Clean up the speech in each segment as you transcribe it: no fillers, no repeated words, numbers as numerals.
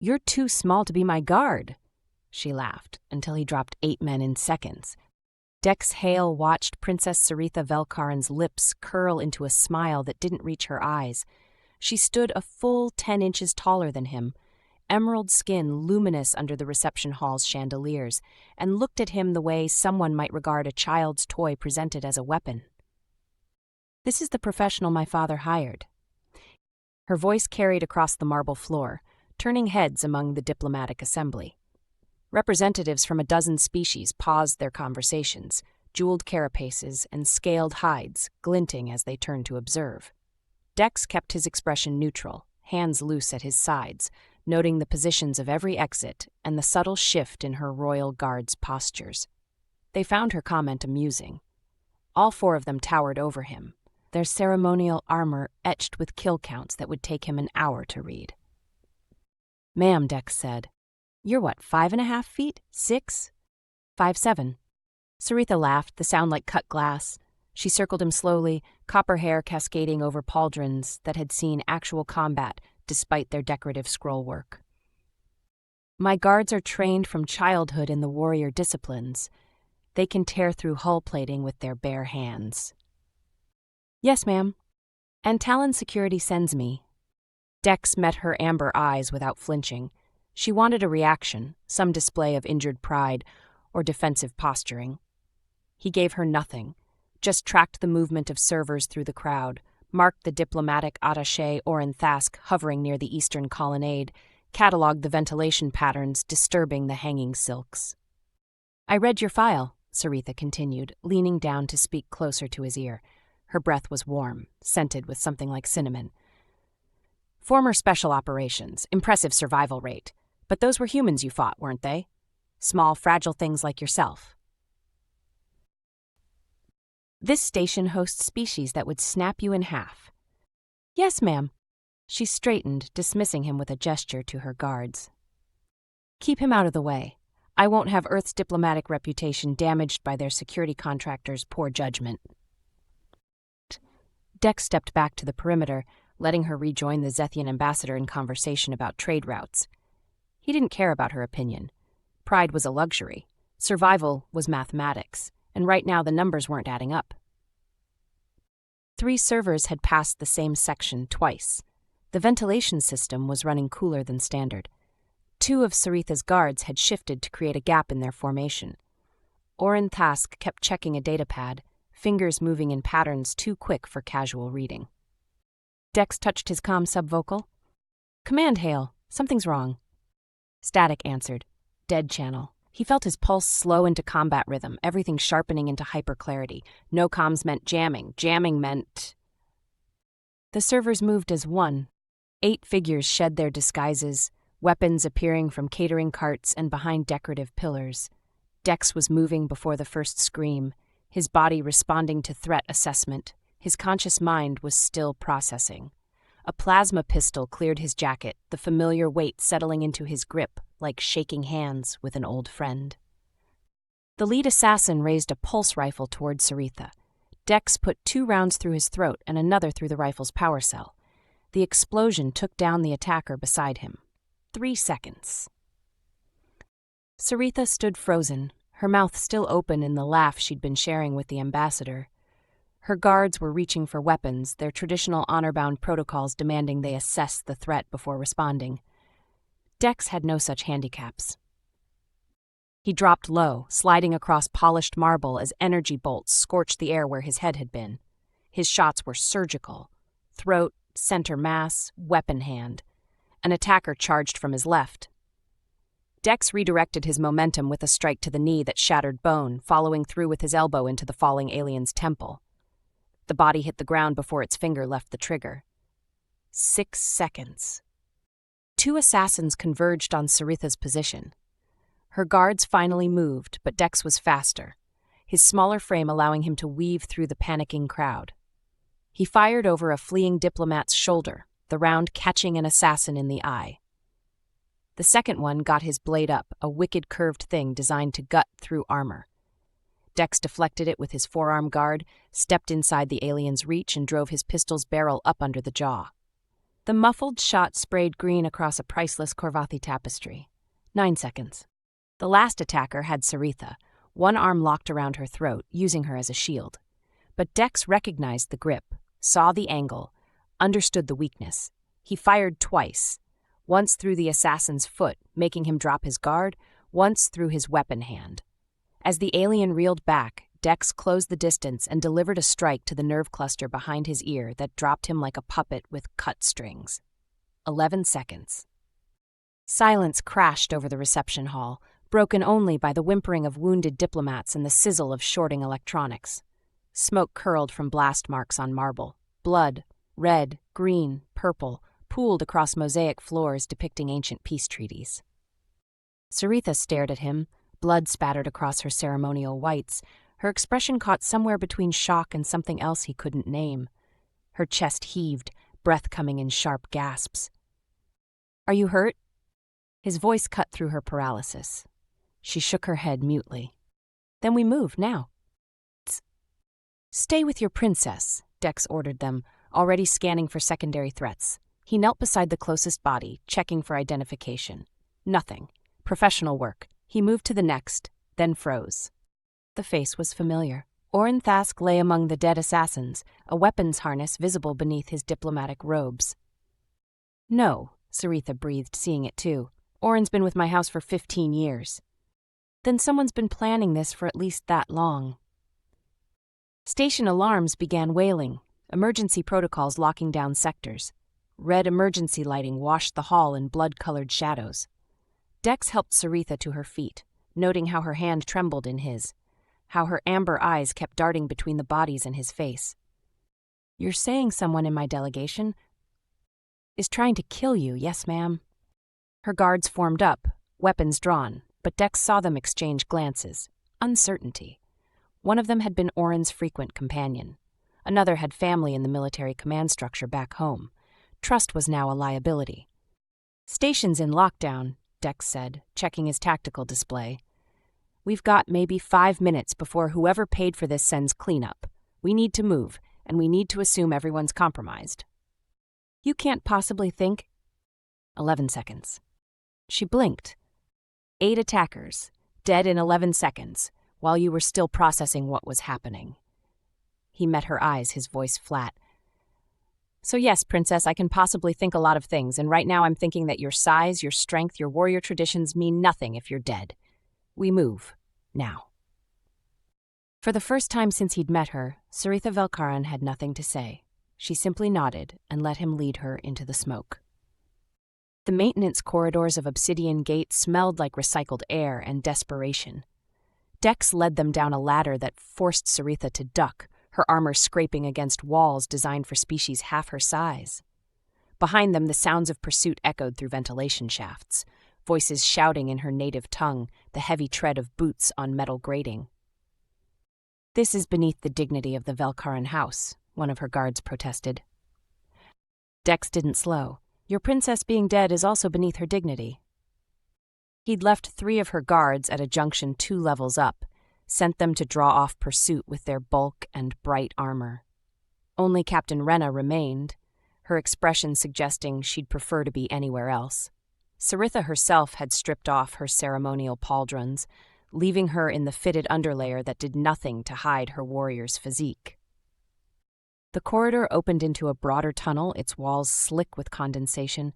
"You're too small to be my guard," she laughed, until he dropped 8 men in seconds. Dex Hale watched Princess Saritha Velkarin's lips curl into a smile that didn't reach her eyes. She stood a full 10 inches taller than him, emerald skin luminous under the reception hall's chandeliers, and looked at him the way someone might regard a child's toy presented as a weapon. "This is the professional my father hired." Her voice carried across the marble floor, turning heads among the diplomatic assembly. Representatives from a dozen species paused their conversations, jeweled carapaces and scaled hides glinting as they turned to observe. Dex kept his expression neutral, hands loose at his sides, noting the positions of every exit and the subtle shift in her royal guard's postures. They found her comment amusing. All 4 of them towered over him, their ceremonial armor etched with kill counts that would take him an hour to read. "Ma'am," Dex said, "you're what, 5.5 feet? 6? 5'7". Saritha laughed, the sound like cut glass. She circled him slowly, copper hair cascading over pauldrons that had seen actual combat despite their decorative scrollwork. "My guards are trained from childhood in the warrior disciplines. They can tear through hull plating with their bare hands." "Yes, ma'am. And Talon Security sends me." Dex met her amber eyes without flinching. She wanted a reaction, some display of injured pride or defensive posturing. He gave her nothing, just tracked the movement of servers through the crowd, marked the diplomatic attaché Orin Thask hovering near the eastern colonnade, catalogued the ventilation patterns disturbing the hanging silks. "I read your file," Saritha continued, leaning down to speak closer to his ear. Her breath was warm, scented with something like cinnamon. "Former special operations, impressive survival rate. But those were humans you fought, weren't they? Small, fragile things like yourself." "This station hosts species that would snap you in half." "Yes, ma'am." She straightened, dismissing him with a gesture to her guards. "Keep him out of the way. I won't have Earth's diplomatic reputation damaged by their security contractors' poor judgment." Dex stepped back to the perimeter, letting her rejoin the Zethian ambassador in conversation about trade routes. He didn't care about her opinion. Pride was a luxury. Survival was mathematics, and right now the numbers weren't adding up. 3 servers had passed the same section twice. The ventilation system was running cooler than standard. 2 of Saritha's guards had shifted to create a gap in their formation. Orin Thask kept checking a datapad, fingers moving in patterns too quick for casual reading. Dex touched his comm subvocal. "Command Hale, something's wrong." Static answered. Dead channel. He felt his pulse slow into combat rhythm, everything sharpening into hyperclarity. No comms meant jamming. Jamming meant... The servers moved as one. 8 figures shed their disguises, weapons appearing from catering carts and behind decorative pillars. Dex was moving before the first scream, his body responding to threat assessment. His conscious mind was still processing. A plasma pistol cleared his jacket, the familiar weight settling into his grip like shaking hands with an old friend. The lead assassin raised a pulse rifle toward Saritha. Dex put 2 rounds through his throat and another through the rifle's power cell. The explosion took down the attacker beside him. 3 seconds. Saritha stood frozen, her mouth still open in the laugh she'd been sharing with the ambassador. Her guards were reaching for weapons, their traditional honor-bound protocols demanding they assess the threat before responding. Dex had no such handicaps. He dropped low, sliding across polished marble as energy bolts scorched the air where his head had been. His shots were surgical. Throat, center mass, weapon hand. An attacker charged from his left. Dex redirected his momentum with a strike to the knee that shattered bone, following through with his elbow into the falling alien's temple. The body hit the ground before its finger left the trigger. 6 seconds. 2 assassins converged on Saritha's position. Her guards finally moved, but Dex was faster, his smaller frame allowing him to weave through the panicking crowd. He fired over a fleeing diplomat's shoulder, the round catching an assassin in the eye. The second one got his blade up, a wicked curved thing designed to gut through armor. Dex deflected it with his forearm guard, stepped inside the alien's reach, and drove his pistol's barrel up under the jaw. The muffled shot sprayed green across a priceless Korvathi tapestry. 9 seconds. The last attacker had Saritha, one arm locked around her throat, using her as a shield. But Dex recognized the grip, saw the angle, understood the weakness. He fired twice, once through the assassin's foot, making him drop his guard, once through his weapon hand. As the alien reeled back, Dex closed the distance and delivered a strike to the nerve cluster behind his ear that dropped him like a puppet with cut strings. 11 seconds. Silence crashed over the reception hall, broken only by the whimpering of wounded diplomats and the sizzle of shorting electronics. Smoke curled from blast marks on marble. Blood, red, green, purple, pooled across mosaic floors depicting ancient peace treaties. Saritha stared at him, blood spattered across her ceremonial whites. Her expression caught somewhere between shock and something else he couldn't name. Her chest heaved, breath coming in sharp gasps. "Are you hurt?" His voice cut through her paralysis. She shook her head mutely. "Then we move, now." "Stay with your princess," Dex ordered them, already scanning for secondary threats. He knelt beside the closest body, checking for identification. Nothing. Professional work. He moved to the next, then froze. The face was familiar. Orin Thask lay among the dead assassins, a weapons harness visible beneath his diplomatic robes. "No," Saritha breathed, seeing it too. "Orin's been with my house for 15 years. Then someone's been planning this for at least that long." Station alarms began wailing, emergency protocols locking down sectors. Red emergency lighting washed the hall in blood-colored shadows. Dex helped Saritha to her feet, noting how her hand trembled in his, how her amber eyes kept darting between the bodies and his face. "You're saying someone in my delegation is trying to kill you, yes, ma'am?" Her guards formed up, weapons drawn, but Dex saw them exchange glances. Uncertainty. One of them had been Orin's frequent companion. Another had family in the military command structure back home. Trust was now a liability. "Station's in lockdown," Dex said, checking his tactical display. "We've got maybe 5 minutes before whoever paid for this sends cleanup. We need to move, and we need to assume everyone's compromised." "You can't possibly think—" 11 seconds. She blinked. 8 attackers, dead in 11 seconds, while you were still processing what was happening. He met her eyes, his voice flat. "So yes, Princess, I can possibly think a lot of things, and right now I'm thinking that your size, your strength, your warrior traditions mean nothing if you're dead. We move. Now." For the first time since he'd met her, Saritha Velkaran had nothing to say. She simply nodded and let him lead her into the smoke. The maintenance corridors of Obsidian Gate smelled like recycled air and desperation. Dex led them down a ladder that forced Saritha to duck, her armor scraping against walls designed for species half her size. Behind them, the sounds of pursuit echoed through ventilation shafts, voices shouting in her native tongue, the heavy tread of boots on metal grating. "This is beneath the dignity of the Velkaran house," one of her guards protested. Dex didn't slow. "Your princess being dead is also beneath her dignity." He'd left 3 of her guards at a junction 2 levels up, sent them to draw off pursuit with their bulk and bright armor. Only Captain Rena remained, her expression suggesting she'd prefer to be anywhere else. Saritha herself had stripped off her ceremonial pauldrons, leaving her in the fitted underlayer that did nothing to hide her warrior's physique. The corridor opened into a broader tunnel, its walls slick with condensation.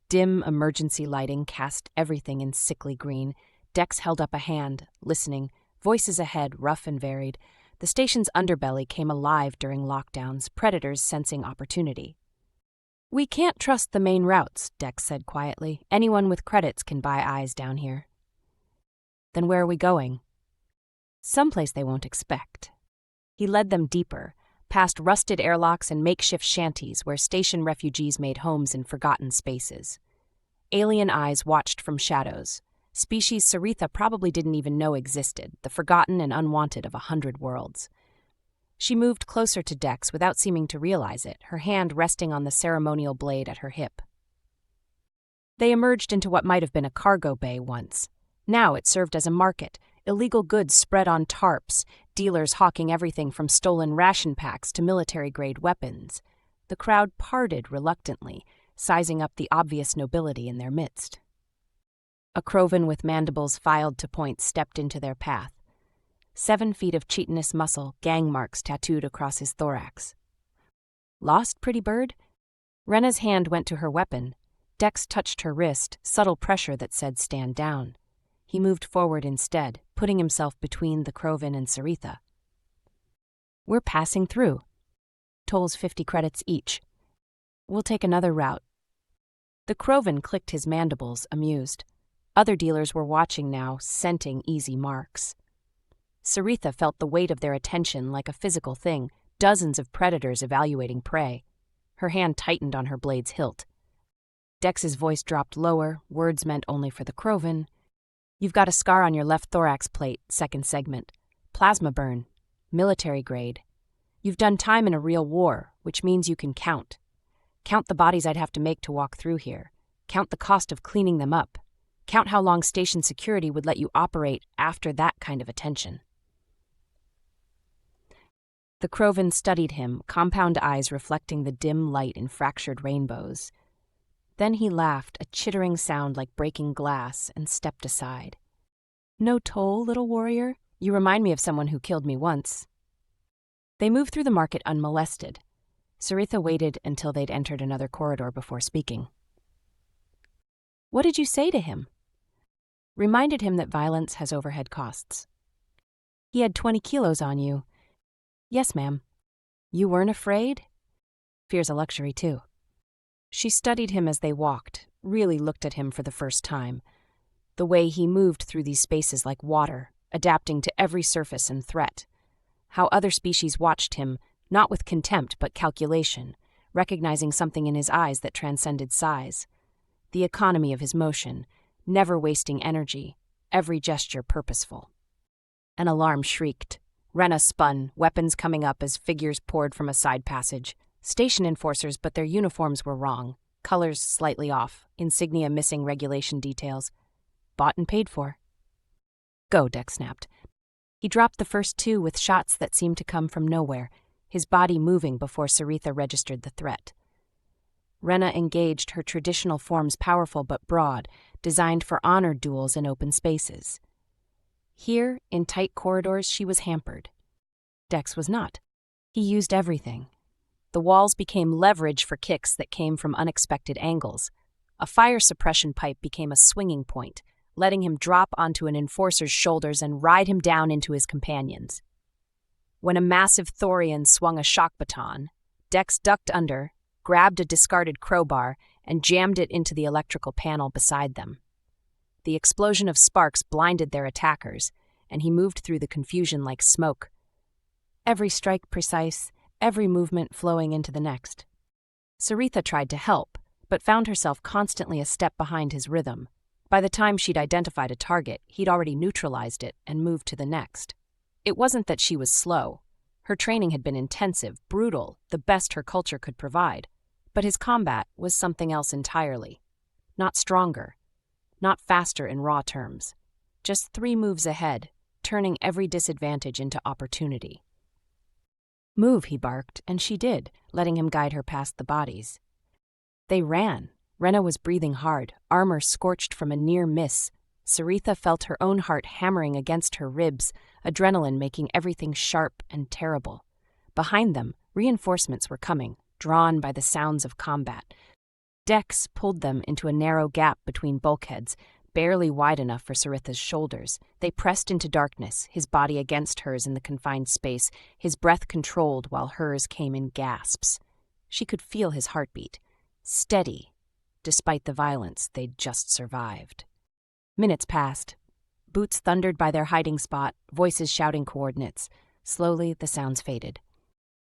Dim emergency lighting cast everything in sickly green. Dex held up a hand, listening, voices ahead, rough and varied. The station's underbelly came alive during lockdowns, predators sensing opportunity. "We can't trust the main routes," Dex said quietly. "Anyone with credits can buy eyes down here." "Then where are we going?" "Someplace they won't expect." He led them deeper, past rusted airlocks and makeshift shanties where station refugees made homes in forgotten spaces. Alien eyes watched from shadows, species Saritha probably didn't even know existed, the forgotten and unwanted of 100 worlds. She moved closer to Dex without seeming to realize it, her hand resting on the ceremonial blade at her hip. They emerged into what might have been a cargo bay once. Now it served as a market, illegal goods spread on tarps, dealers hawking everything from stolen ration packs to military-grade weapons. The crowd parted reluctantly, sizing up the obvious nobility in their midst. A Krovan with mandibles filed to points stepped into their path. 7 feet of chitinous muscle, gang marks tattooed across his thorax. Lost, pretty bird? Rena's hand went to her weapon. Dex touched her wrist, subtle pressure that said stand down. He moved forward instead, putting himself between the Krovan and Saritha. We're passing through. Tolls 50 credits each. We'll take another route. The Krovan clicked his mandibles, amused. Other dealers were watching now, scenting easy marks. Saritha felt the weight of their attention like a physical thing, dozens of predators evaluating prey. Her hand tightened on her blade's hilt. Dex's voice dropped lower, words meant only for the Krovan. You've got a scar on your left thorax plate, second segment. Plasma burn. Military grade. You've done time in a real war, which means you can count. Count the bodies I'd have to make to walk through here. Count the cost of cleaning them up. Count how long station security would let you operate after that kind of attention. The Krovan studied him, compound eyes reflecting the dim light in fractured rainbows. Then he laughed, a chittering sound like breaking glass, and stepped aside. No toll, little warrior? You remind me of someone who killed me once. They moved through the market unmolested. Saritha waited until they'd entered another corridor before speaking. What did you say to him? Reminded him that violence has overhead costs. He had 20 kilos on you. Yes, ma'am. You weren't afraid? Fear's a luxury, too. She studied him as they walked, really looked at him for the first time. The way he moved through these spaces like water, adapting to every surface and threat. How other species watched him, not with contempt but calculation, recognizing something in his eyes that transcended size. The economy of his motion, never wasting energy, every gesture purposeful. An alarm shrieked. Rena spun, weapons coming up as figures poured from a side passage. Station enforcers, but their uniforms were wrong. Colors slightly off, insignia missing regulation details. Bought and paid for. Go, Dex snapped. He dropped the first 2 with shots that seemed to come from nowhere, his body moving before Saritha registered the threat. Rena engaged, her traditional forms powerful but broad, designed for honored duels in open spaces. Here, in tight corridors, she was hampered. Dex was not. He used everything. The walls became leverage for kicks that came from unexpected angles. A fire suppression pipe became a swinging point, letting him drop onto an enforcer's shoulders and ride him down into his companions. When a massive Thorian swung a shock baton, Dex ducked under, grabbed a discarded crowbar, and jammed it into the electrical panel beside them. The explosion of sparks blinded their attackers, and he moved through the confusion like smoke. Every strike precise, every movement flowing into the next. Saritha tried to help, but found herself constantly a step behind his rhythm. By the time she'd identified a target, he'd already neutralized it and moved to the next. It wasn't that she was slow. Her training had been intensive, brutal, the best her culture could provide. But his combat was something else entirely. Not stronger. Not faster in raw terms. Just 3 moves ahead, turning every disadvantage into opportunity. Move, he barked, and she did, letting him guide her past the bodies. They ran. Rena was breathing hard, armor scorched from a near miss. Saritha felt her own heart hammering against her ribs, adrenaline making everything sharp and terrible. Behind them, reinforcements were coming, drawn by the sounds of combat. Dex pulled them into a narrow gap between bulkheads, barely wide enough for Saritha's shoulders. They pressed into darkness, his body against hers in the confined space, his breath controlled while hers came in gasps. She could feel his heartbeat. Steady, despite the violence they'd just survived. Minutes passed. Boots thundered by their hiding spot, voices shouting coordinates. Slowly, the sounds faded.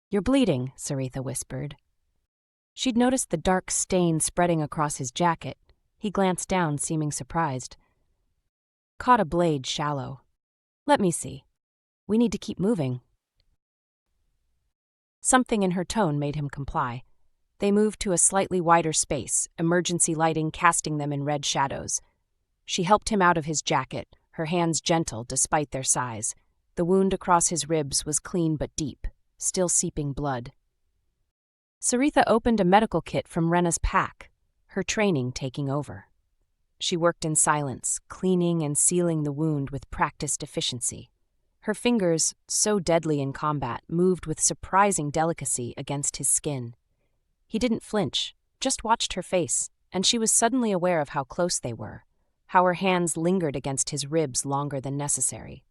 You're bleeding, Saritha whispered. She'd noticed the dark stain spreading across his jacket. He glanced down, seeming surprised. Caught a blade shallow. Let me see. We need to keep moving. Something in her tone made him comply. They moved to a slightly wider space, emergency lighting casting them in red shadows. She helped him out of his jacket, her hands gentle despite their size. The wound across his ribs was clean but deep, still seeping blood. Saritha opened a medical kit from Rena's pack, her training taking over. She worked in silence, cleaning and sealing the wound with practiced efficiency. Her fingers, so deadly in combat, moved with surprising delicacy against his skin. He didn't flinch, just watched her face, and she was suddenly aware of how close they were, how her hands lingered against his ribs longer than necessary.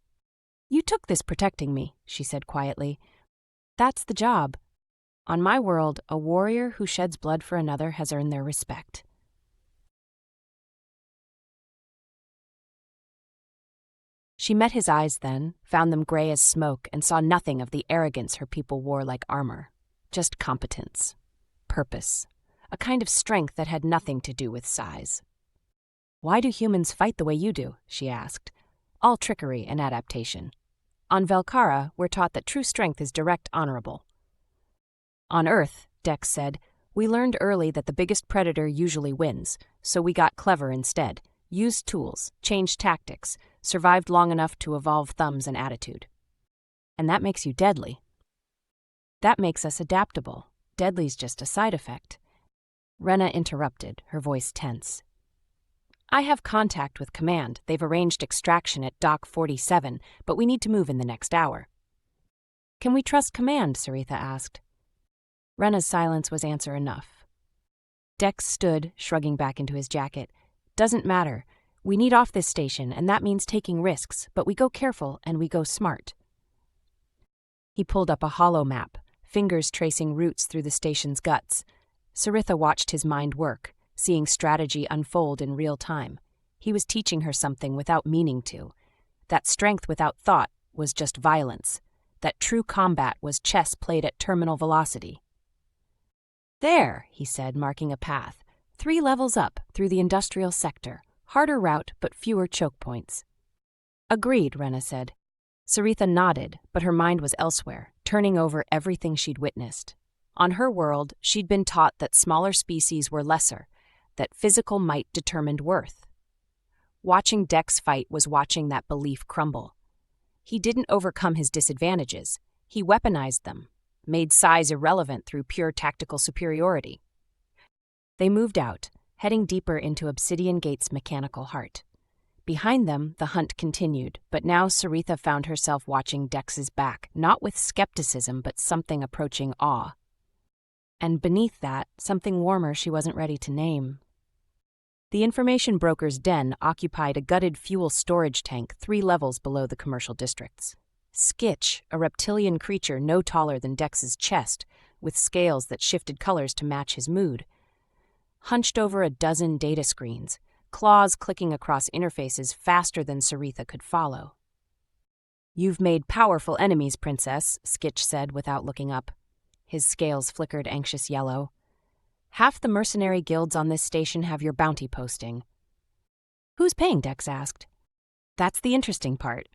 "You took this protecting me," she said quietly. "That's the job. On my world, a warrior who sheds blood for another has earned their respect." She met his eyes then, found them gray as smoke, and saw nothing of the arrogance her people wore like armor. Just competence. Purpose. A kind of strength that had nothing to do with size. "Why do humans fight the way you do?" she asked. "All trickery and adaptation. On Velkhara, we're taught that true strength is direct, honorable." "On Earth," Dex said, "we learned early that the biggest predator usually wins, so we got clever instead. Used tools, changed tactics, survived long enough to evolve thumbs and attitude." "And that makes you deadly." "That makes us adaptable. Deadly's just a side effect." Rena interrupted, her voice tense. "I have contact with Command. They've arranged extraction at Dock 47, but we need to move in the next hour." "Can we trust Command?" Sarita asked. Rena's silence was answer enough. Dex stood, shrugging back into his jacket. "Doesn't matter. We need off this station, and that means taking risks, but we go careful and we go smart." He pulled up a hollow map, fingers tracing routes through the station's guts. Saritha watched his mind work, seeing strategy unfold in real time. He was teaching her something without meaning to. That strength without thought was just violence. That true combat was chess played at terminal velocity. "There," he said, marking a path. 3 levels up, through the industrial sector. Harder route, but fewer choke points." "Agreed," Rena said. Saritha nodded, but her mind was elsewhere, turning over everything she'd witnessed. On her world, she'd been taught that smaller species were lesser, that physical might determined worth. Watching Dex fight was watching that belief crumble. He didn't overcome his disadvantages. He weaponized them, made size irrelevant through pure tactical superiority. They moved out, heading deeper into Obsidian Gate's mechanical heart. Behind them, the hunt continued, but now Saritha found herself watching Dex's back, not with skepticism, but something approaching awe. And beneath that, something warmer she wasn't ready to name. The information broker's den occupied a gutted fuel storage tank 3 levels below the commercial districts. Skitch, a reptilian creature no taller than Dex's chest, with scales that shifted colors to match his mood, hunched over a dozen data screens, claws clicking across interfaces faster than Saritha could follow. "You've made powerful enemies, Princess," Skitch said without looking up. His scales flickered anxious yellow. "Half the mercenary guilds on this station have your bounty posting." "Who's paying?" Dex asked. "That's the interesting part."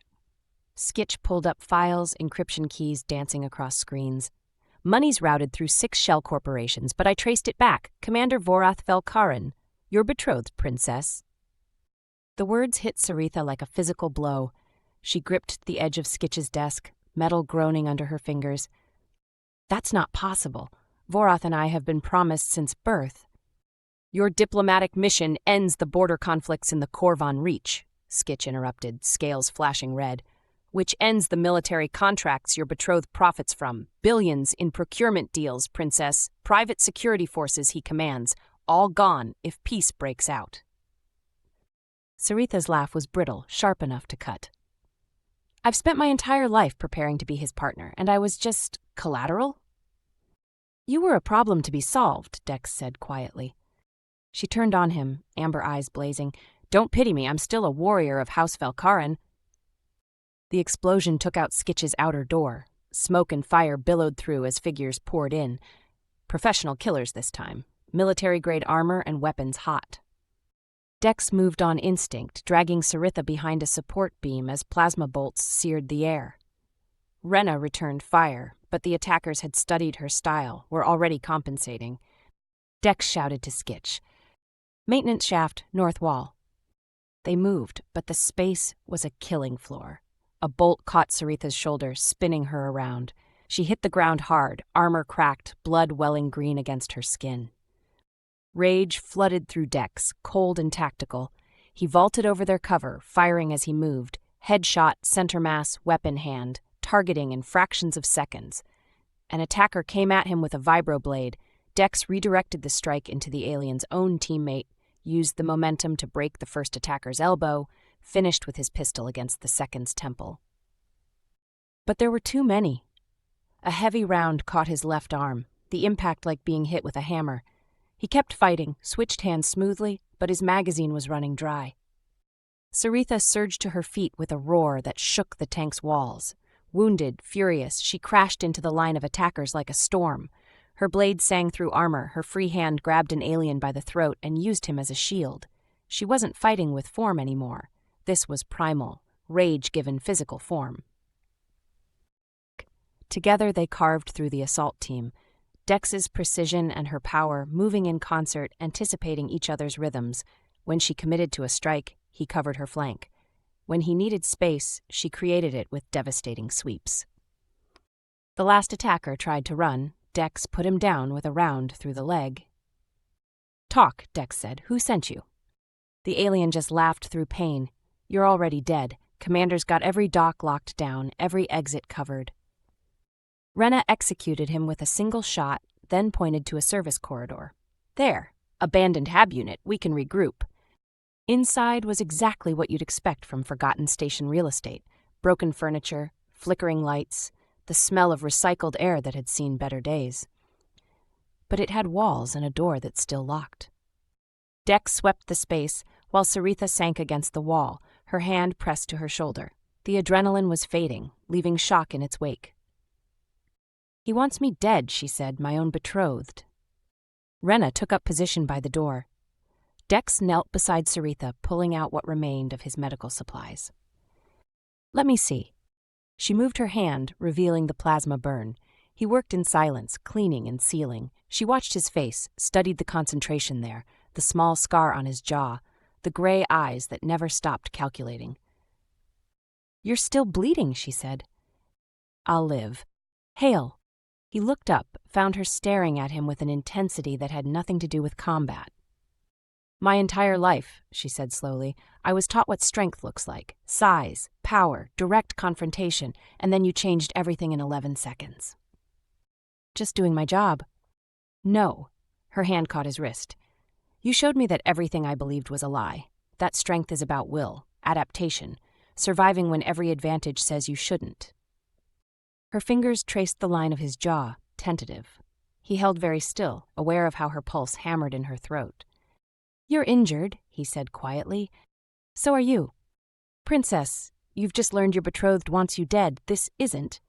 Skitch pulled up files, encryption keys dancing across screens. "Money's routed through 6 shell corporations, but I traced it back. Commander Vorath Velkharan, your betrothed, Princess." The words hit Saritha like a physical blow. She gripped the edge of Skitch's desk, metal groaning under her fingers. "That's not possible. Vorath and I have been promised since birth." "Your diplomatic mission ends the border conflicts in the Korvan Reach," Skitch interrupted, scales flashing red. "Which ends the military contracts your betrothed profits from. Billions in procurement deals, Princess. Private security forces he commands. All gone if peace breaks out." Saritha's laugh was brittle, sharp enough to cut. "I've spent my entire life preparing to be his partner, and I was just collateral?" "You were a problem to be solved," Dex said quietly. She turned on him, amber eyes blazing. "Don't pity me, I'm still a warrior of House Velkharan." The explosion took out Skitch's outer door. Smoke and fire billowed through as figures poured in. Professional killers this time. Military-grade armor and weapons hot. Dex moved on instinct, dragging Saritha behind a support beam as plasma bolts seared the air. Rena returned fire, but the attackers had studied her style, were already compensating. Dex shouted to Skitch. "Maintenance shaft, north wall." They moved, but the space was a killing floor. A bolt caught Saritha's shoulder, spinning her around. She hit the ground hard, armor cracked, blood welling green against her skin. Rage flooded through Dex, cold and tactical. He vaulted over their cover, firing as he moved, headshot, center mass, weapon hand, targeting in fractions of seconds. An attacker came at him with a vibroblade. Dex redirected the strike into the alien's own teammate, used the momentum to break the first attacker's elbow, finished with his pistol against the second's temple. But there were too many. A heavy round caught his left arm, the impact like being hit with a hammer. He kept fighting, switched hands smoothly, but his magazine was running dry. Sarita surged to her feet with a roar that shook the tank's walls. Wounded, furious, she crashed into the line of attackers like a storm. Her blade sang through armor, her free hand grabbed an alien by the throat and used him as a shield. She wasn't fighting with form anymore. This was primal, rage given physical form. Together they carved through the assault team. Dex's precision and her power moving in concert, anticipating each other's rhythms. When she committed to a strike, he covered her flank. When he needed space, she created it with devastating sweeps. The last attacker tried to run. Dex put him down with a round through the leg. "Talk," Dex said. "Who sent you?" The alien just laughed through pain. "You're already dead. Commander's got every dock locked down, every exit covered." Rena executed him with a single shot, then pointed to a service corridor. "There, abandoned hab unit, we can regroup." Inside was exactly what you'd expect from forgotten station real estate. Broken furniture, flickering lights, the smell of recycled air that had seen better days. But it had walls and a door that still locked. Dex swept the space, while Sarita sank against the wall, her hand pressed to her shoulder. The adrenaline was fading, leaving shock in its wake. "He wants me dead," she said, "my own betrothed." Rena took up position by the door. Dex knelt beside Sarita, pulling out what remained of his medical supplies. "Let me see." She moved her hand, revealing the plasma burn. He worked in silence, cleaning and sealing. She watched his face, studied the concentration there, the small scar on his jaw, the gray eyes that never stopped calculating. "You're still bleeding," she said. "I'll live. Hale." He looked up, found her staring at him with an intensity that had nothing to do with combat. "My entire life," she said slowly, "I was taught what strength looks like. Size, power, direct confrontation, and then you changed everything in 11 seconds. "Just doing my job." "No." Her hand caught his wrist. "You showed me that everything I believed was a lie. That strength is about will, adaptation, surviving when every advantage says you shouldn't." Her fingers traced the line of his jaw, tentative. He held very still, aware of how her pulse hammered in her throat. "You're injured," he said quietly. "So are you. Princess, you've just learned your betrothed wants you dead. This isn't."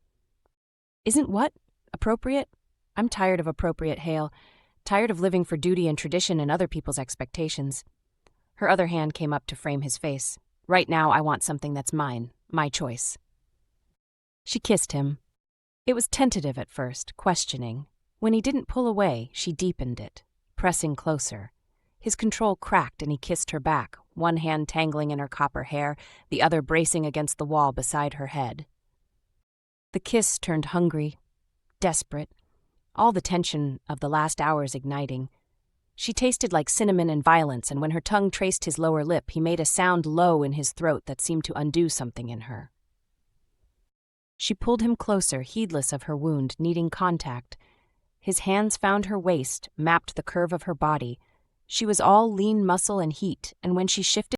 "Isn't what? Appropriate? I'm tired of appropriate, Hale. Tired of living for duty and tradition and other people's expectations." Her other hand came up to frame his face. "Right now, I want something that's mine, my choice." She kissed him. It was tentative at first, questioning. When he didn't pull away, she deepened it, pressing closer. His control cracked and he kissed her back, one hand tangling in her copper hair, the other bracing against the wall beside her head. The kiss turned hungry, desperate, all the tension of the last hours igniting. She tasted like cinnamon and violence, and when her tongue traced his lower lip, he made a sound low in his throat that seemed to undo something in her. She pulled him closer, heedless of her wound, needing contact. His hands found her waist, mapped the curve of her body. She was all lean muscle and heat, and when she shifted